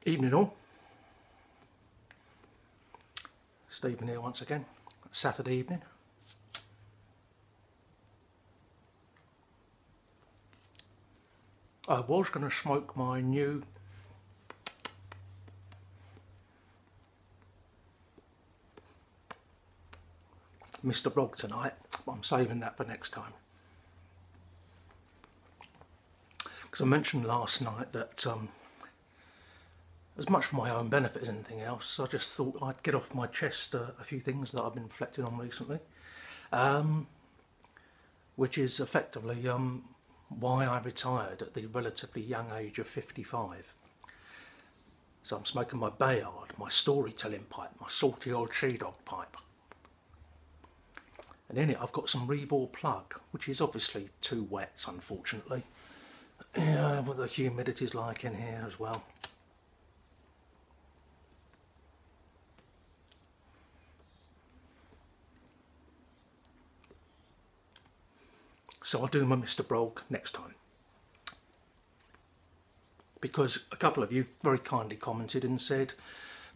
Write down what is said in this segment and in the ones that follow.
Evening all. Stephen here once again. Saturday evening. I was going to smoke my new Mr. Blog tonight, but I'm saving that for next time. Because I mentioned last night that as much for my own benefit as anything else, I just thought I'd get off my chest a few things that I've been reflecting on recently, which is effectively why I retired at the relatively young age of 55. So I'm smoking my Bayard, my storytelling pipe, my salty old She Dog pipe. And in it I've got some Revor plug, which is obviously too wet, unfortunately. Yeah, what the humidity's like in here as well. So I'll do my Mr. Brog next time. Because a couple of you very kindly commented and said,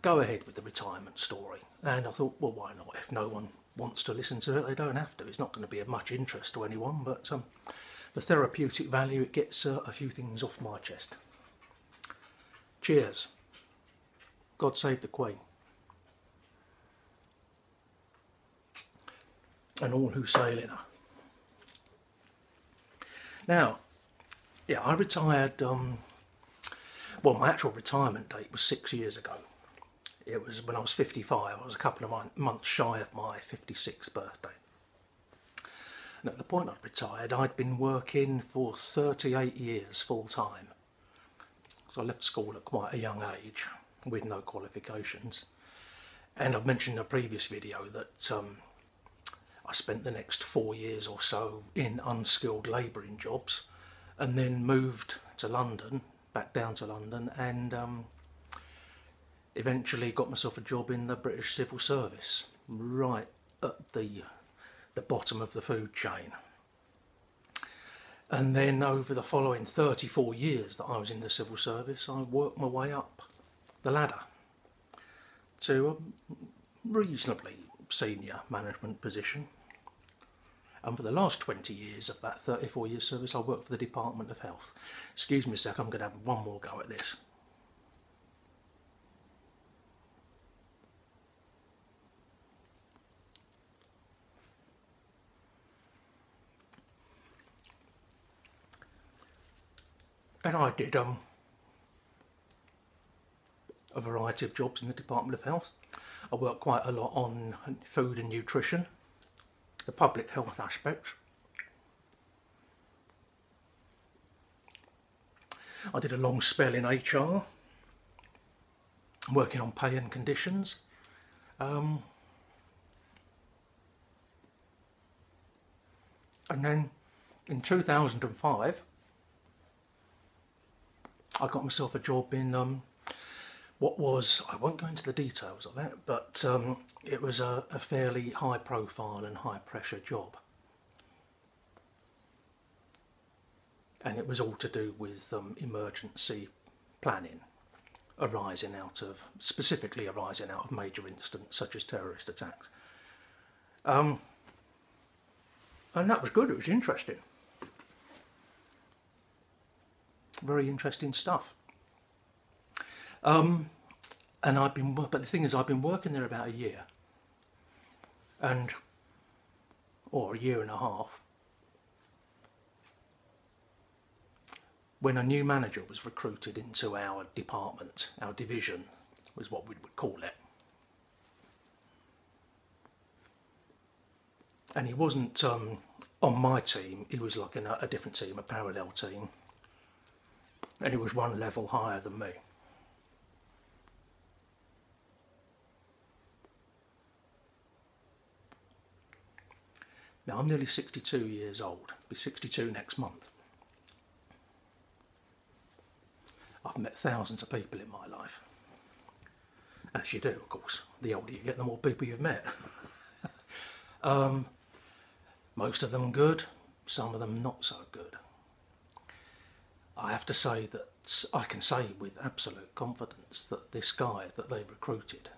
go ahead with the retirement story. And I thought, well, why not? If no one wants to listen to it, they don't have to. It's not going to be of much interest to anyone, but for therapeutic value, it gets a few things off my chest. Cheers. God save the Queen. And all who sail in her. Now, yeah, I retired, well, my actual retirement date was 6 years ago. It was when I was 55. I was a couple of months shy of my 56th birthday. And at the point I'd retired, I'd been working for 38 years full time. So I left school at quite a young age with no qualifications. And I've mentioned in a previous video that I spent the next 4 years or so in unskilled labouring jobs and then moved to London, back down to London, and eventually got myself a job in the British Civil Service, right at the bottom of the food chain. And then over the following 34 years that I was in the Civil Service, I worked my way up the ladder to a reasonably senior management position. And for the last 20 years of that 34-year service, I worked for the Department of Health. Excuse me a sec, I'm going to have one more go at this. And I did a variety of jobs in the Department of Health. I worked quite a lot on food and nutrition, the public health aspects. I did a long spell in HR, working on pay and conditions. And then in 2005, I got myself a job in what was, I won't go into the details of that, but it was a fairly high profile and high pressure job. And it was all to do with emergency planning, specifically arising out of major incidents such as terrorist attacks. And that was good, it was interesting. Very interesting stuff. And but the thing is, I've been working there about a year, or a year and a half, when a new manager was recruited into our department, our division was what we would call it. And he wasn't on my team, he was like in a different team, a parallel team, and he was one level higher than me. Now, I'm nearly 62 years old, I'll be 62 next month. I've met thousands of people in my life. As you do, of course. The older you get, the more people you've met. Most of them good, some of them not so good. I have to say that I can say with absolute confidence that this guy that they recruited,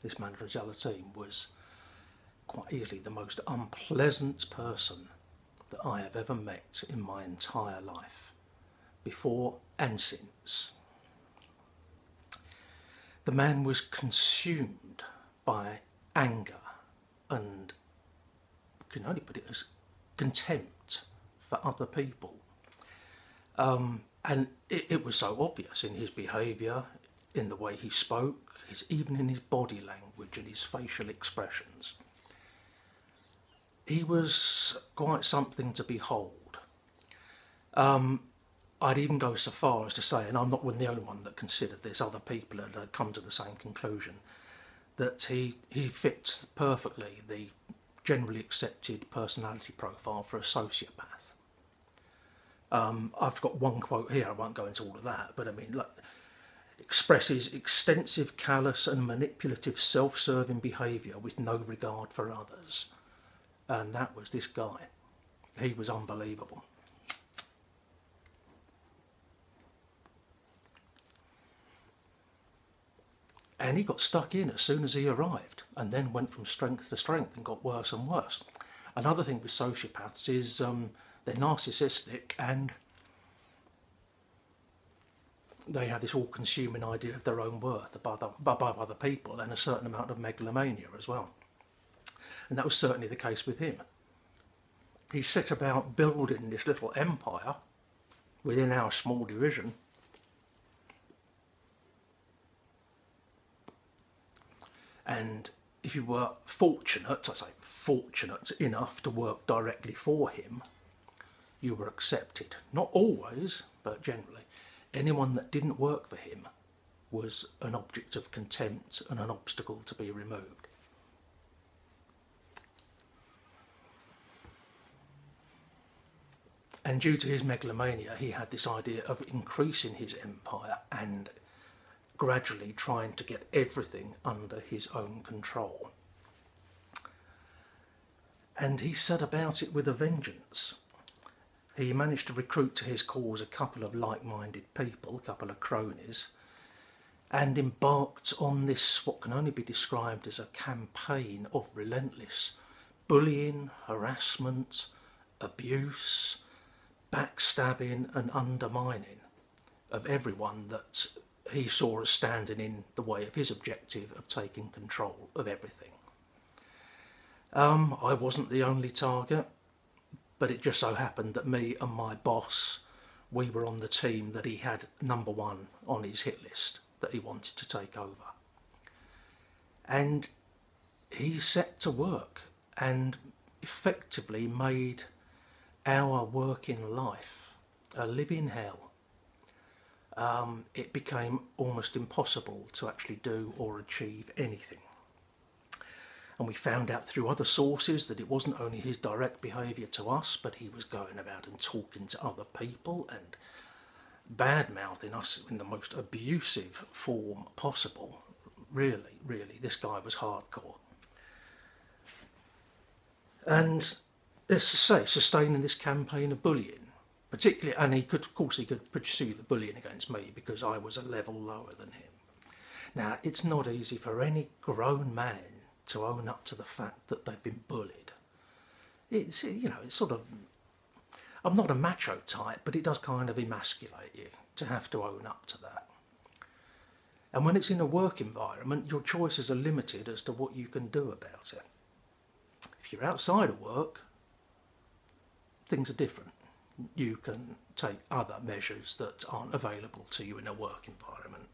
this manager of the other team, was quite easily the most unpleasant person that I have ever met in my entire life, before and since. The man was consumed by anger and can only put it as contempt for other people. And it was so obvious in his behaviour, in the way he spoke, even in his body language and his facial expressions. He was quite something to behold. I'd even go so far as to say, and I'm not the only one that considered this, other people had come to the same conclusion, that he fits perfectly the generally accepted personality profile for a sociopath. I've got one quote here, I won't go into all of that, but I mean, like, expresses extensive, callous and manipulative self-serving behaviour with no regard for others. And that was this guy. He was unbelievable. And he got stuck in as soon as he arrived, and then went from strength to strength and got worse and worse. Another thing with sociopaths is they're narcissistic, and they have this all-consuming idea of their own worth above other people, and a certain amount of megalomania as well. And that was certainly the case with him. He set about building this little empire within our small division. And if you were fortunate, I say fortunate enough to work directly for him, you were accepted. Not always, but generally. Anyone that didn't work for him was an object of contempt and an obstacle to be removed. And due to his megalomania, he had this idea of increasing his empire and gradually trying to get everything under his own control. And he set about it with a vengeance. He managed to recruit to his cause a couple of like-minded people, a couple of cronies, and embarked on this, what can only be described as a campaign of relentless bullying, harassment, abuse, backstabbing and undermining of everyone that he saw as standing in the way of his objective of taking control of everything. I wasn't the only target, but it just so happened that me and my boss, we were on the team that he had #1 on his hit list that he wanted to take over. And he set to work and effectively made our working life a living hell. It became almost impossible to actually do or achieve anything. And we found out through other sources that it wasn't only his direct behaviour to us, but he was going about and talking to other people and bad-mouthing us in the most abusive form possible. Really, really, this guy was hardcore. And, as I say, sustaining this campaign of bullying, particularly, and he could, of course, he could pursue the bullying against me because I was a level lower than him. Now, it's not easy for any grown man to own up to the fact that they've been bullied. It's, you know, it's sort of, I'm not a macho type, but it does kind of emasculate you to have to own up to that. And when it's in a work environment, your choices are limited as to what you can do about it. If you're outside of work, things are different. You can take other measures that aren't available to you in a work environment.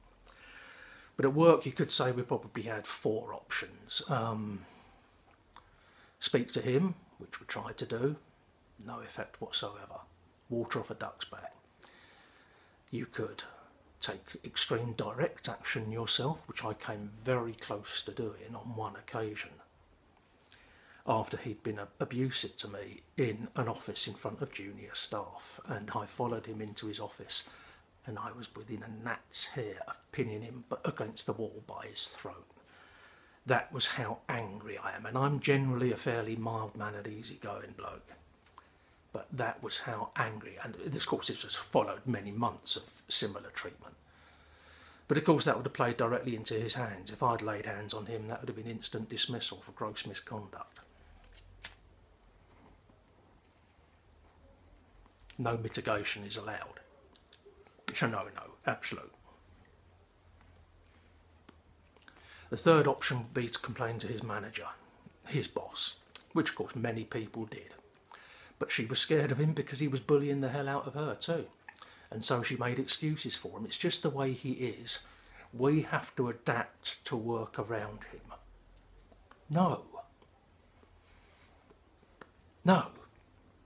But at work, you could say we probably had 4 options. Speak to him, which we tried to do, no effect whatsoever. Water off a duck's back. You could take extreme direct action yourself, which I came very close to doing on one occasion, after he'd been abusive to me in an office in front of junior staff, and I followed him into his office and I was within a gnat's hair of pinning him against the wall by his throat. That was how angry I am, and I'm generally a fairly mild-mannered, easy-going bloke. But that was how angry, and of course this was followed many months of similar treatment. But of course that would have played directly into his hands. If I'd laid hands on him, that would have been instant dismissal for gross misconduct. No mitigation is allowed. It's a no-no, absolute. The third option would be to complain to his manager, his boss, which of course many people did. But she was scared of him because he was bullying the hell out of her too. And so she made excuses for him. It's just the way he is. We have to adapt to work around him. No. No.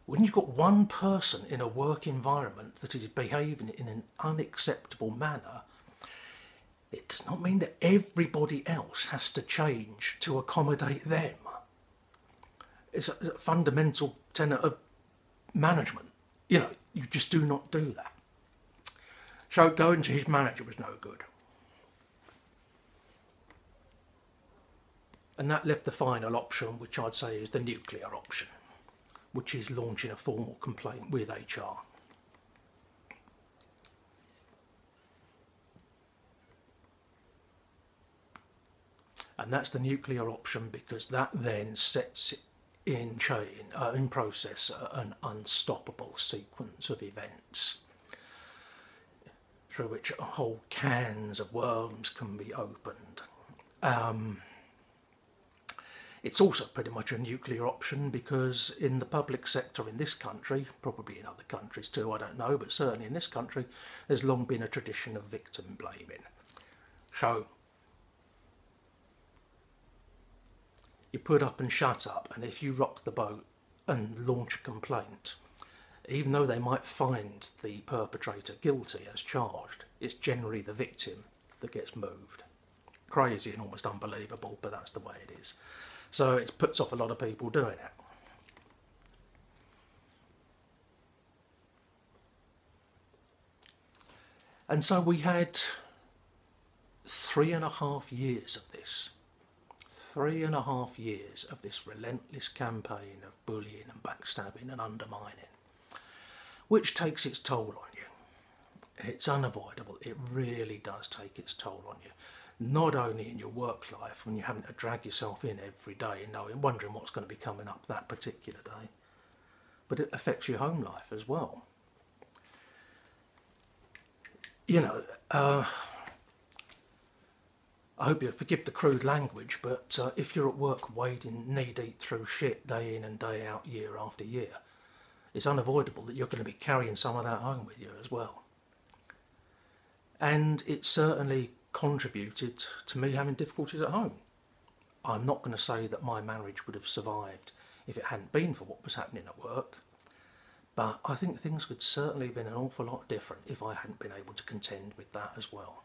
When you've got one person in a work environment that is behaving in an unacceptable manner, it does not mean that everybody else has to change to accommodate them. It's a fundamental tenet of management. You know, you just do not do that. So going to his manager was no good. And that left the final option, which I'd say is the nuclear option, which is launching a formal complaint with HR. And that's the nuclear option because that then sets in process an unstoppable sequence of events through which whole cans of worms can be opened. It's also pretty much a nuclear option because in the public sector in this country, probably in other countries too, I don't know, but certainly in this country, there's long been a tradition of victim blaming. So you put up and shut up, and if you rock the boat and launch a complaint, even though they might find the perpetrator guilty as charged, it's generally the victim that gets moved. Crazy and almost unbelievable, but that's the way it is. So it puts off a lot of people doing it. And so we had 3.5 years of this. 3.5 years of this relentless campaign of bullying and backstabbing and undermining, which takes its toll on you. It's unavoidable. It really does take its toll on you. Not only in your work life, when you're having to drag yourself in every day and wondering what's going to be coming up that particular day, but it affects your home life as well. You know, I hope you forgive the crude language, but if you're at work wading knee-deep through shit day in and day out, year after year, it's unavoidable that you're going to be carrying some of that home with you as well. And it certainly contributed to me having difficulties at home. I'm not going to say that my marriage would have survived if it hadn't been for what was happening at work, but I think things would certainly have been an awful lot different if I hadn't been able to contend with that as well.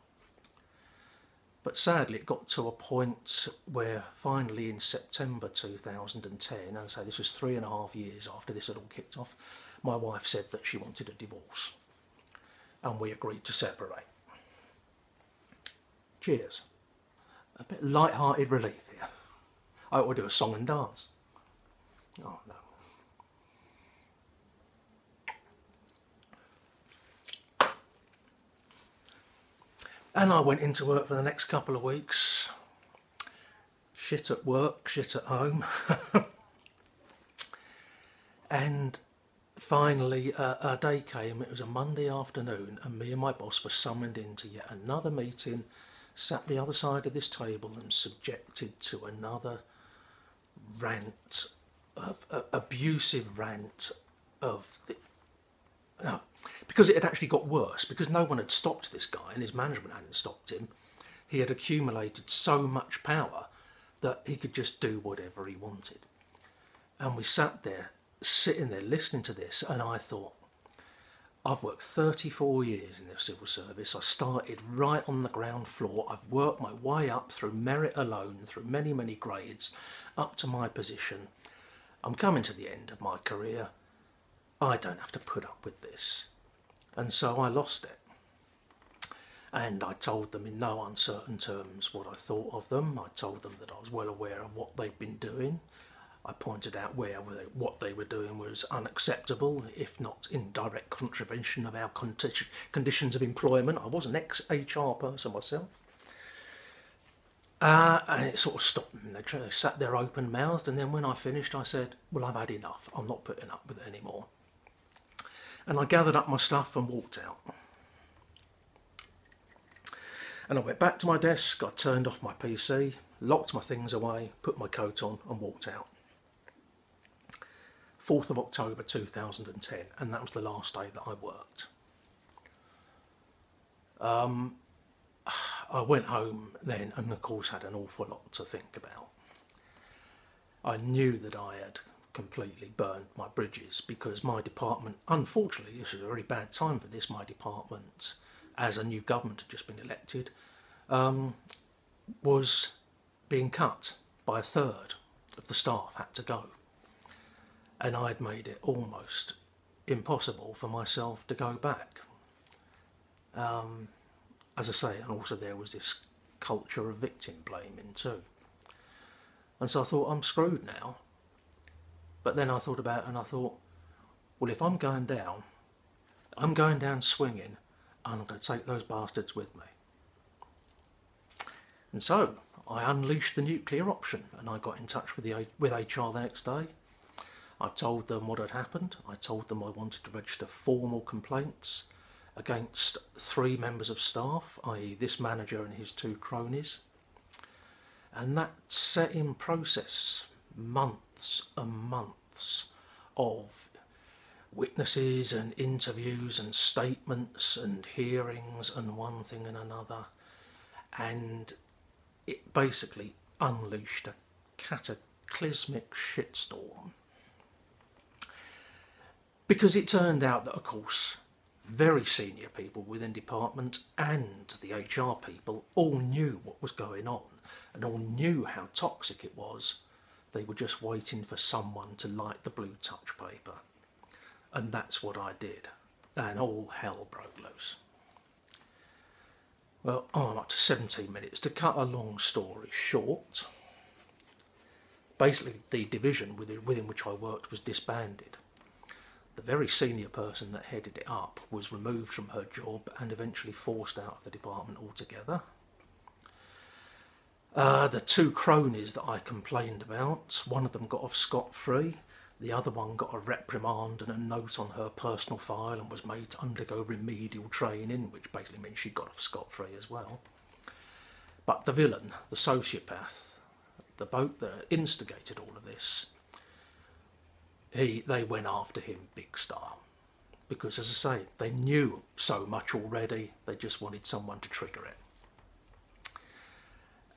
But sadly it got to a point where finally in September 2010, and so this was 3.5 years after this had all kicked off, my wife said that she wanted a divorce and we agreed to separate. Cheers. A bit light-hearted relief here. I ought to do a song and dance. Oh no. And I went into work for the next couple of weeks. Shit at work, shit at home. And finally a day came, it was a Monday afternoon, and me and my boss were summoned into yet another meeting, sat the other side of this table and subjected to another rant, abusive rant of the... No, because it had actually got worse, because no one had stopped this guy and his management hadn't stopped him. He had accumulated so much power that he could just do whatever he wanted. And we sat there, sitting there listening to this, and I thought, I've worked 34 years in the civil service. I started right on the ground floor. I've worked my way up through merit alone, through many, many grades, up to my position. I'm coming to the end of my career. I don't have to put up with this. And so I lost it. And I told them in no uncertain terms what I thought of them. I told them that I was well aware of what they'd been doing. I pointed out what they were doing was unacceptable, if not in direct contravention of our conditions of employment. I was an ex-HR person myself. And it sort of stopped them. They sat there open-mouthed, and then when I finished, I said, well, I've had enough. I'm not putting up with it anymore. And I gathered up my stuff and walked out. And I went back to my desk, I turned off my PC, locked my things away, put my coat on and walked out. 4th of October 2010, and that was the last day that I worked. I went home then and of course had an awful lot to think about. I knew that I had completely burned my bridges because my department, unfortunately, this was a very bad time for this, my department, as a new government had just been elected, was being cut by a third of the staff had to go. And I'd made it almost impossible for myself to go back. As I say, and also there was this culture of victim blaming too. And so I thought, I'm screwed now. But then I thought about it and I thought, well, if I'm going down swinging, and I'm going to take those bastards with me. And so I unleashed the nuclear option and I got in touch with HR the next day. I told them what had happened. I told them I wanted to register formal complaints against 3 members of staff, i.e. this manager and his 2 cronies. And that set in process months and months of witnesses and interviews and statements and hearings and one thing and another. And it basically unleashed a cataclysmic shitstorm. Because it turned out that, of course, very senior people within department and the HR people all knew what was going on and all knew how toxic it was. They were just waiting for someone to light the blue touch paper. And that's what I did. And all hell broke loose. Well, I'm up to 17 minutes. To cut a long story short, basically the division within which I worked was disbanded. The very senior person that headed it up was removed from her job and eventually forced out of the department altogether. The 2 cronies that I complained about, one of them got off scot-free, the other one got a reprimand and a note on her personal file and was made to undergo remedial training, which basically means she got off scot-free as well. But the villain, the sociopath, the bloke that instigated all of this, they went after him big style. Because, as I say, they knew so much already, they just wanted someone to trigger it.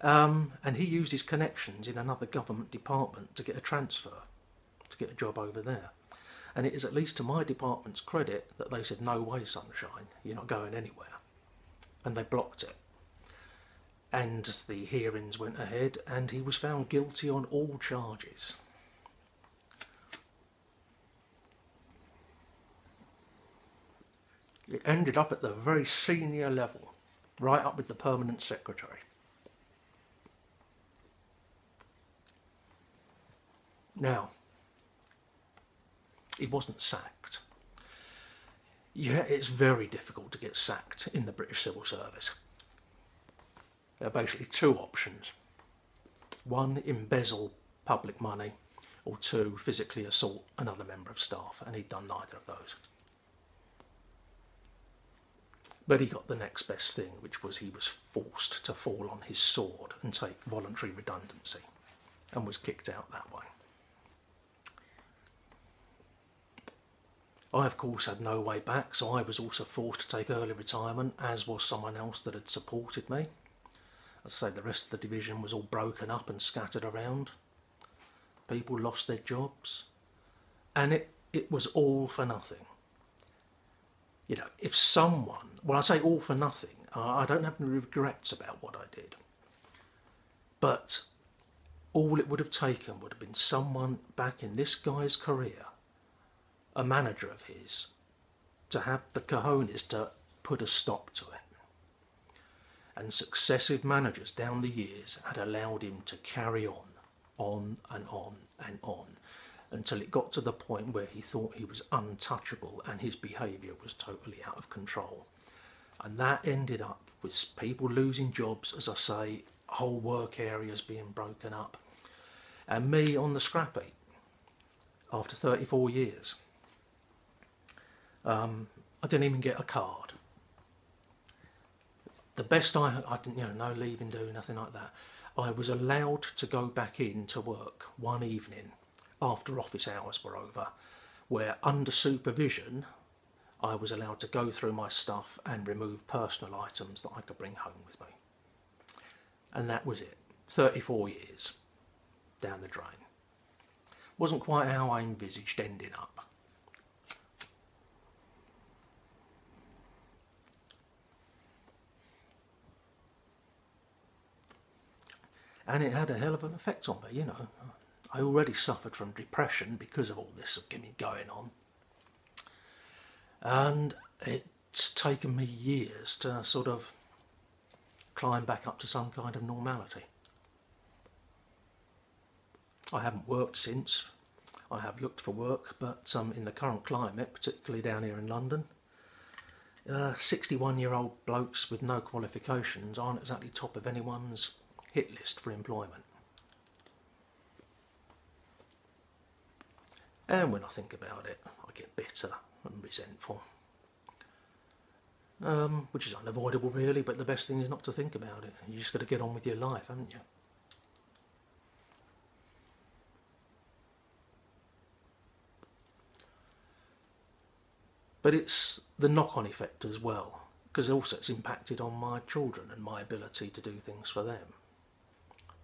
And he used his connections in another government department to get a transfer, to get a job over there. And it is at least to my department's credit that they said, no way, sunshine, you're not going anywhere. And they blocked it. And the hearings went ahead and he was found guilty on all charges. It ended up at the very senior level, right up with the permanent secretary. Now, he wasn't sacked. Yeah, it's very difficult to get sacked in the British Civil Service. There are basically 2 options. 1, embezzle public money, or 2, physically assault another member of staff, and he'd done neither of those. But he got the next best thing, which was he was forced to fall on his sword and take voluntary redundancy, and was kicked out that way. I, of course, had no way back, so I was also forced to take early retirement, as was someone else that had supported me. As I say, the rest of the division was all broken up and scattered around. People lost their jobs. And it was all for nothing. You know, if someone, when I say all for nothing, I don't have any regrets about what I did. But all it would have taken would have been someone back in this guy's career, a manager of his, to have the cojones to put a stop to it. And successive managers down the years had allowed him to carry on on and on and on until it got to the point where he thought he was untouchable and his behaviour was totally out of control. And that ended up with people losing jobs, as I say, whole work areas being broken up, and me on the scrap heap after 34 years. I didn't even get a card. The best I didn't, no leaving do, nothing like that. I was allowed to go back in to work one evening after office hours were over, where under supervision I was allowed to go through my stuff and remove personal items that I could bring home with me. And that was it. 34 years down the drain. Wasn't quite how I envisaged ending up. And it had a hell of an effect on me, I already suffered from depression because of all this going on. And it's taken me years to sort of climb back up to some kind of normality. I haven't worked since. I have looked for work, but in the current climate, particularly down here in London, 61-year-old blokes with no qualifications aren't exactly top of anyone's hit list for employment. And when I think about it, I get bitter and resentful. Which is unavoidable really, but the best thing is not to think about it. You just got to get on with your life, haven't you? But it's the knock-on effect as well, because also it's impacted on my children and my ability to do things for them,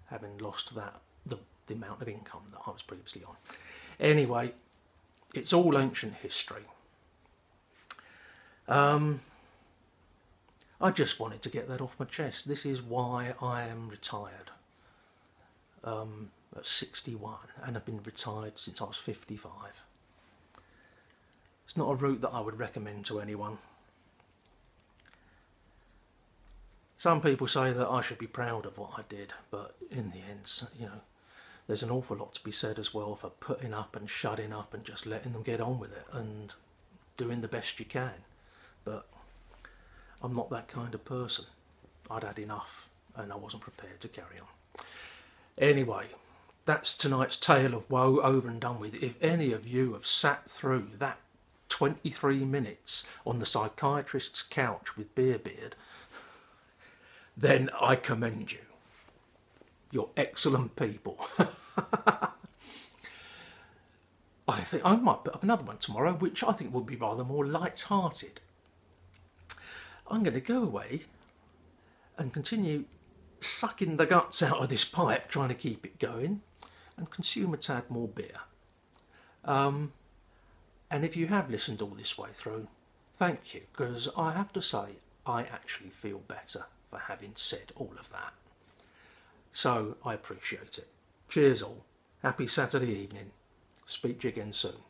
having lost the amount of income that I was previously on. Anyway, it's all ancient history. I just wanted to get that off my chest. This is why I am retired at 61, and I've been retired since I was 55. It's not a route that I would recommend to anyone. Some people say that I should be proud of what I did, but in the end, there's an awful lot to be said as well for putting up and shutting up and just letting them get on with it and doing the best you can. But I'm not that kind of person. I'd had enough and I wasn't prepared to carry on. Anyway, that's tonight's tale of woe over and done with. If any of you have sat through that 23 minutes on the psychiatrist's couch with Beard, then I commend you. You're excellent people. I think I might put up another one tomorrow, which I think will be rather more light-hearted. I'm going to go away and continue sucking the guts out of this pipe, trying to keep it going, and consume a tad more beer. And if you have listened all this way through, thank you, because I have to say I actually feel better for having said all of that. So I appreciate it. Cheers all. Happy Saturday evening. Speak to you again soon.